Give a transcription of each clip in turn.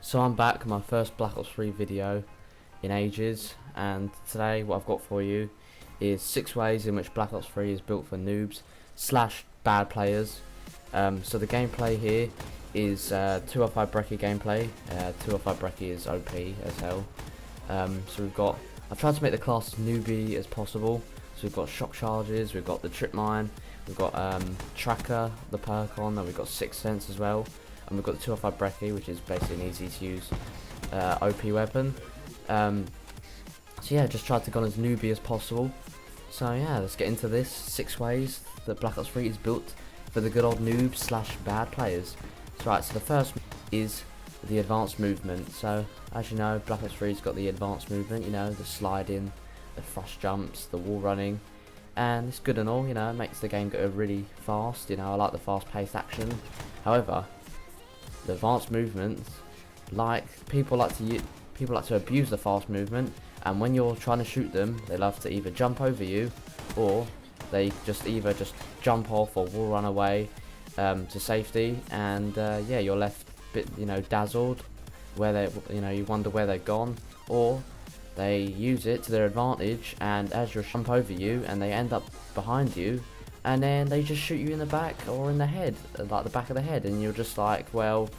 So I'm back, my first Black Ops 3 video in ages, and today what I've got for you is 6 ways in which Black Ops 3 is built for noobs slash bad players. So the gameplay here is 205 Brecci gameplay. 205 Brecci is OP as hell. So I've tried to make the class as newbie as possible. So we've got shock charges, we've got the trip mine, we've got tracker, the perk on, and we've got sixth sense as well. And we've got the 205 Brecci, which is basically an easy to use OP weapon. So yeah, just tried to go as newbie as possible. So yeah, let's get into this 6 ways that Black Ops 3 is built for the good old noobs slash bad players. So right, so the first is the advanced movement. So as you know, Black Ops 3's got the advanced movement, you know, the sliding, the thrust jumps, the wall running, and it's good and all, you know, it makes the game go really fast. You know, I like the fast paced action. However, the advanced movements, people like to abuse the fast movement, and when you're trying to shoot them, they love to either jump over you, or they just jump off or wall run away to safety, and yeah, you're left a bit, you know, dazzled, where you wonder where they've gone, or they use it to their advantage, and as you jump over you, and they end up behind you, and then they just shoot you in the back or in the head, like the back of the head, and you're just like, well,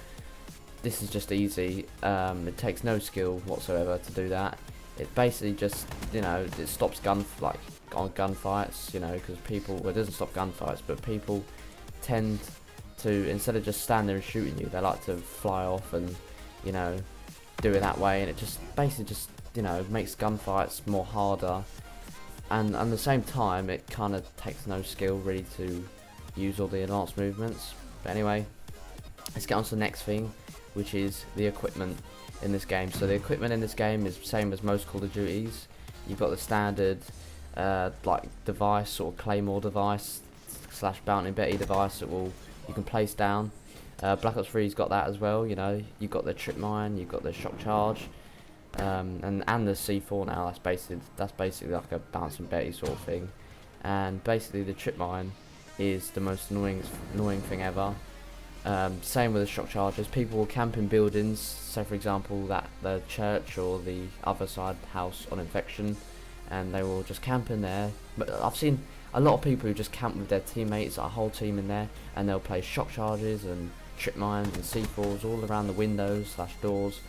this is just easy. It takes no skill whatsoever to do that. It basically just, you know, it stops on gunfights, you know, because well, it doesn't stop gunfights, but people tend to, instead of just standing there and shooting you, they like to fly off and, you know, do it that way, and it just basically you know, makes gunfights more harder. And at the same time, it kind of takes no skill really to use all the advanced movements. But anyway, let's get on to the next thing, which is the equipment in this game. So the equipment in this game is the same as most Call of Duties. You've got the standard like device, sort of claymore device slash Bounty Betty device that you can place down. Black Ops 3's got that as well. You know, you've got the trip mine, you've got the shock charge. And the C4 now. That's basically like a Bounty Betty sort of thing, and basically the trip mine is the most annoying thing ever. Same with the shock charges. People will camp in buildings, so for example the church or the other side house on infection, and they will just camp in there. But I've seen a lot of people who just camp with their teammates, a whole team in there, and they'll place shock charges and trip mines and C4s all around the windows slash doors,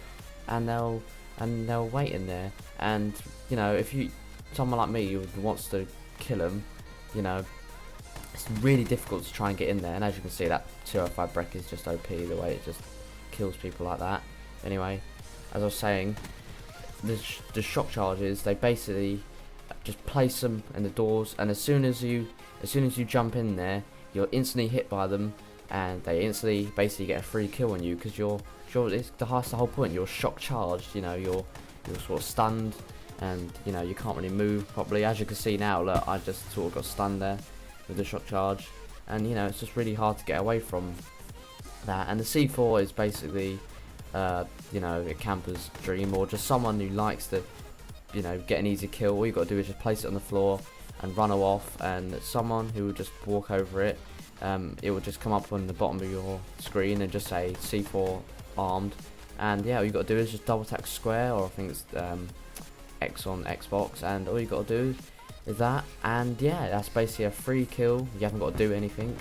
and they'll wait in there. And you know, if someone like me who wants to kill them, you know, it's really difficult to try and get in there. And as you can see, that 205 Breck is just OP, the way it just kills people like that. Anyway, as I was saying, the shock charges, they basically just place them in the doors, and as soon as you jump in there, you're instantly hit by them, and they instantly basically get a free kill on you, because that's the whole point. You're shock charged, you know, you're sort of stunned, and you know, you can't really move properly. As you can see now, look, I just sort of got stunned there with the shock charge, and you know, it's just really hard to get away from that. And the C4 is basically you know, a camper's dream, or just someone who likes to, you know, get an easy kill. All you got to do is just place it on the floor and run off, and someone who will just walk over it. It will just come up on the bottom of your screen and just say C4 armed, and yeah, all you got to do is just double tap square, or I think it's X on Xbox, and all you got to do is that, and yeah, that's basically a free kill. You haven't got to do anything.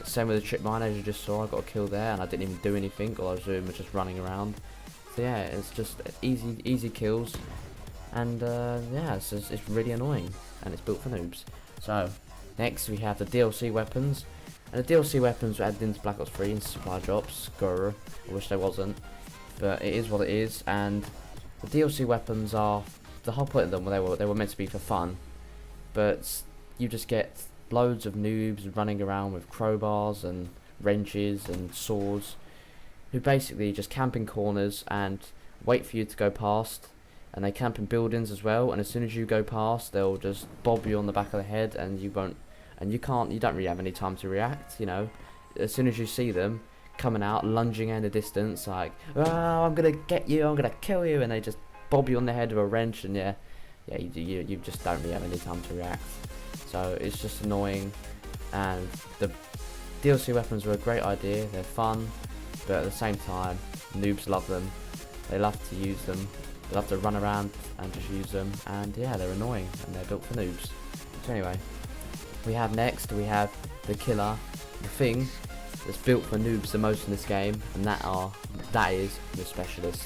Same with the trip mine, as you just saw, I got a kill there and I didn't even do anything. All I was doing was just running around. So yeah, it's just easy kills, and yeah, it's really annoying, and it's built for noobs. So next we have the DLC weapons. And the DLC weapons were added into Black Ops 3 in supply drops. Grr, I wish there wasn't, but it is what it is. And the DLC weapons are, the whole point of them, they were meant to be for fun, but you just get loads of noobs running around with crowbars and wrenches and swords, who basically just camp in corners and wait for you to go past. And they camp in buildings as well, and as soon as you go past, they'll just bob you on the back of the head, and you don't really have any time to react. You know, as soon as you see them coming out, lunging in the distance, like, oh, I'm gonna get you, I'm gonna kill you, and they just bob you on the head with a wrench, and yeah, you just don't really have any time to react. So it's just annoying. And the DLC weapons were a great idea, they're fun, but at the same time, noobs love them, They love to use them. They love to run around and just use them, and yeah, they're annoying and they're built for noobs. So anyway, we have the killer, the thing that's built for noobs the most in this game, and that is the specialist.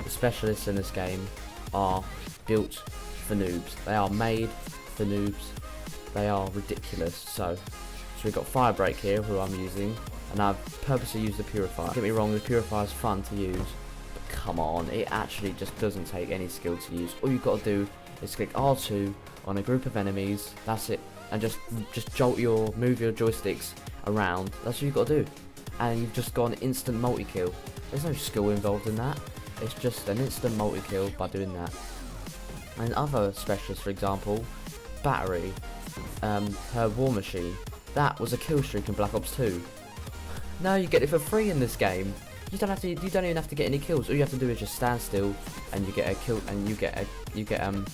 The specialists in this game are built for noobs. They are made for noobs. They are ridiculous. So we've got Firebreak here, who I'm using, and I've purposely used the Purifier. Don't get me wrong, the Purifier is fun to use, but come on, it actually just doesn't take any skill to use. All you've got to do is click R2 on a group of enemies, that's it, and just move your joysticks around. That's what you've got to do, and you've just got an instant multi-kill. There's no skill involved in that. It's just an instant multi-kill by doing that. And other specialists, for example, Battery, her War Machine, that was a kill streak in Black Ops 2. No, you get it for free in this game. You don't even have to get any kills. All you have to do is just stand still, and you get a kill, and you get an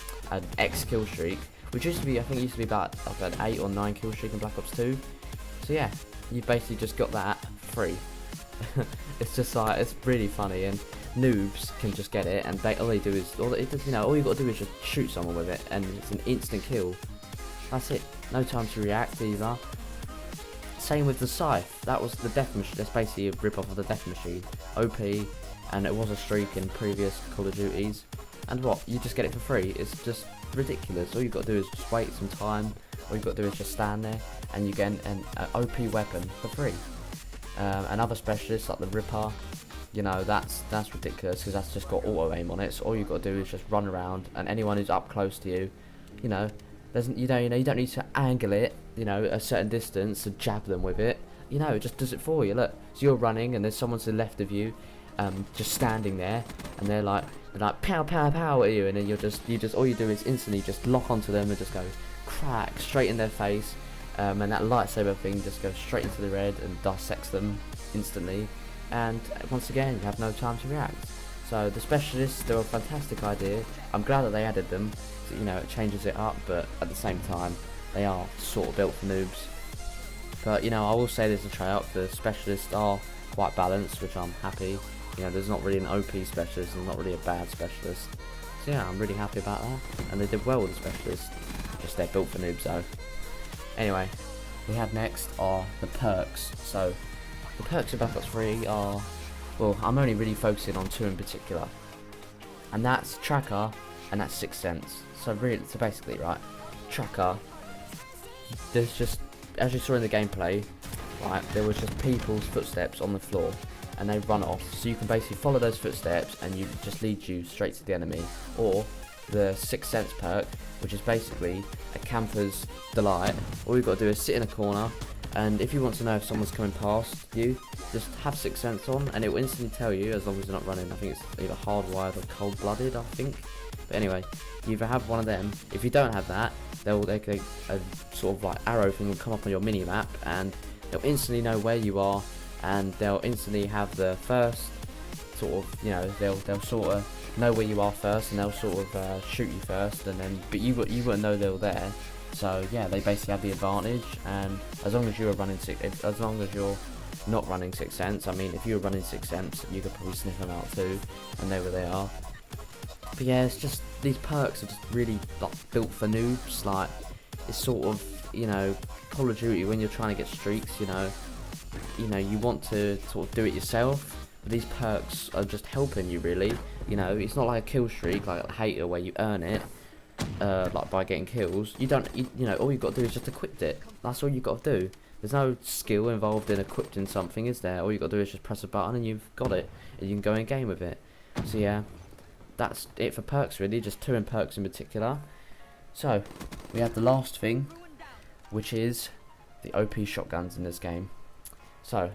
X kill streak, which used to be, I think, about like an 8 or 9 kill streak in Black Ops 2. So yeah, you basically just got that free. It's just like, it's really funny, and noobs can just get it, and all you got to do is just shoot someone with it, and it's an instant kill. That's it. No time to react either. Same with the Scythe. That was the Death Machine. That's basically a rip-off of the Death Machine. OP, and it was a streak in previous Call of Duties. And what? You just get it for free. It's just ridiculous. All you've got to do is just wait some time. All you've got to do is just stand there, and you get an OP weapon for free. And other specialists like the Ripper, you know, that's ridiculous, because that's just got auto aim on it. So all you've got to do is just run around, and anyone who's up close to you, you know, you don't need to angle it, you know, a certain distance to jab them with it. You know, it just does it for you. Look, so you're running, and there's someone to the left of you, just standing there, and they're like pow pow pow at you, and then you just all you do is instantly just lock onto them and just go crack straight in their face, and that lightsaber thing just goes straight into the red and dissects them instantly. And once again, you have no time to react. So the specialists, they're a fantastic idea. I'm glad that they added them. So, you know, it changes it up, but at the same time, they are sort of built for noobs. But you know, I will say there's a trade-off. The specialists are quite balanced, which I'm happy. You know, there's not really an OP specialist, and not really a bad specialist. So yeah, I'm really happy about that. And they did well with the specialists. Just they're built for noobs though. Anyway, we have next are the perks. So the perks of Black Ops 3 are, well, I'm only really focusing on 2 in particular, and that's Tracker and that's Sixth Sense. So basically, right, Tracker, there's just, as you saw in the gameplay, right, there was just people's footsteps on the floor, and they run off. So you can basically follow those footsteps, and you just lead you straight to the enemy. Or the Sixth Sense perk, which is basically a camper's delight. All you've got to do is sit in a corner, and if you want to know if someone's coming past you, just have Sixth Sense on, and it will instantly tell you, as long as you're not running. I think it's either hardwired or cold-blooded, I think. But anyway, you either have one of them. If you don't have that, a sort of like arrow thing will come up on your mini-map, and they'll instantly know where you are, and they'll instantly have the first sort of, you know, they'll sort of know where you are first, and they'll sort of shoot you first, and then, but you wouldn't know they were there. So yeah, they basically have the advantage, and as long as you're not running Sixth Sense, I mean, if you were running Sixth Sense, you could probably sniff them out too, and know where they are. But yeah, it's just, these perks are just really like built for noobs. Like, it's sort of, you know, Call of Duty, when you're trying to get streaks, you know, you want to sort of do it yourself, but these perks are just helping you, really. You know, it's not like a kill streak like a hater where you earn it, like by getting kills. You know, all you've got to do is just equip it. That's all you've got to do. There's no skill involved in equipping something, is there? All you've got to do is just press a button and you've got it, and you can go in game with it. So yeah, that's it for perks, really, just 2 in perks in particular. So we have the last thing, which is the OP shotguns in this game. So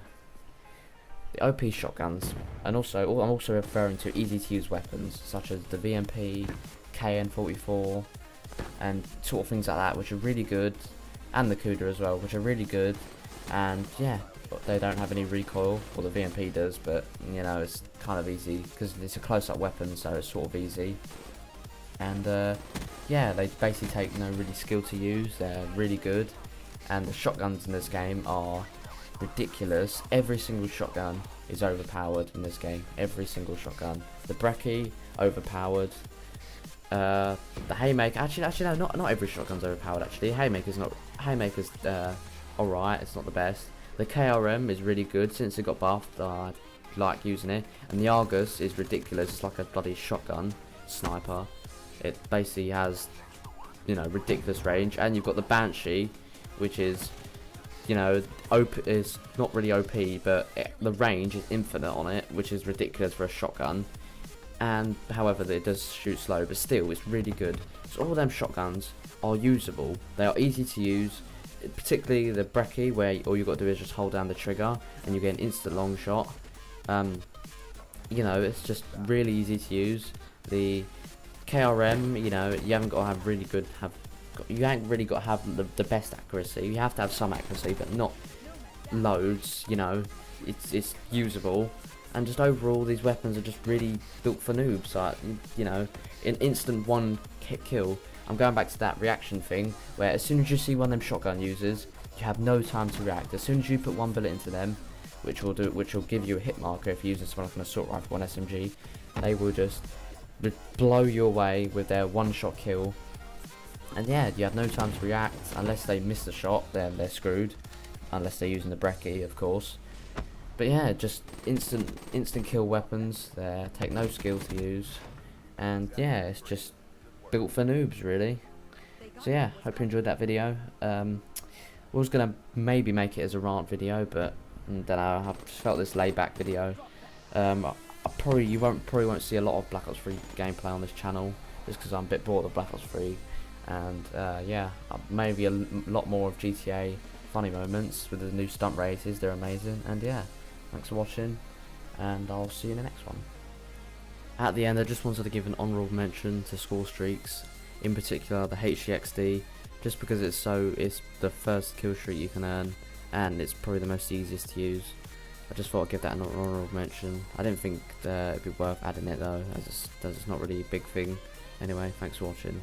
the OP shotguns, and also I'm also referring to easy to use weapons such as the VMP, KN44, and sort of things like that, which are really good, and the Kuda as well, which are really good. And yeah, but they don't have any recoil, or the VMP does, but you know, it's kind of easy because it's a close-up weapon, so it's sort of easy. And yeah, they basically take no really skill to use. They're really good, and the shotguns in this game are ridiculous. Every single shotgun is overpowered in this game. Every single shotgun. The Brecci, overpowered. The Haymaker, actually no, not every shotgun's overpowered actually. Haymaker's alright, it's not the best. The KRM is really good since it got buffed. I like using it. And the Argus is ridiculous, it's like a bloody shotgun sniper. It basically has, you know, ridiculous range. And you've got the Banshee, which is, you know, is not really OP, but the range is infinite on it, which is ridiculous for a shotgun. And however, it does shoot slow, but still, it's really good. So all them shotguns are usable. They are easy to use, particularly the Brecci, where all you've got to do is just hold down the trigger and you get an instant long shot. You know, it's just really easy to use. The KRM, you know, you haven't got to have really good, you ain't really got to have the best accuracy. You have to have some accuracy, but not loads. You know, it's usable. And just overall, these weapons are just really built for noobs. Like, you know, an instant one kill. I'm going back to that reaction thing, where as soon as you see one of them shotgun users, you have no time to react. As soon as you put one bullet into them, which will give you a hit marker if you're using something like an assault rifle, one SMG, they will just blow you away with their one-shot kill. And yeah, you have no time to react unless they miss the shot. Then they're screwed, unless they're using the Brecci, of course. But yeah, just instant kill weapons. They take no skill to use, and yeah, it's just built for noobs, really. So yeah, hope you enjoyed that video. I was gonna maybe make it as a rant video, but I don't know. I just felt this laid-back video. You probably won't see a lot of Black Ops 3 gameplay on this channel, just because I'm a bit bored of Black Ops 3, and yeah, maybe a lot more of GTA funny moments with the new stunt races. They're amazing, and yeah. Thanks for watching, and I'll see you in the next one. At the end, I just wanted to give an honourable mention to score streaks, in particular the HCXD, just because it's the first kill streak you can earn, and it's probably the most easiest to use. I just thought I'd give that an honourable mention. I didn't think it'd be worth adding it though, as it's not really a big thing. Anyway, thanks for watching.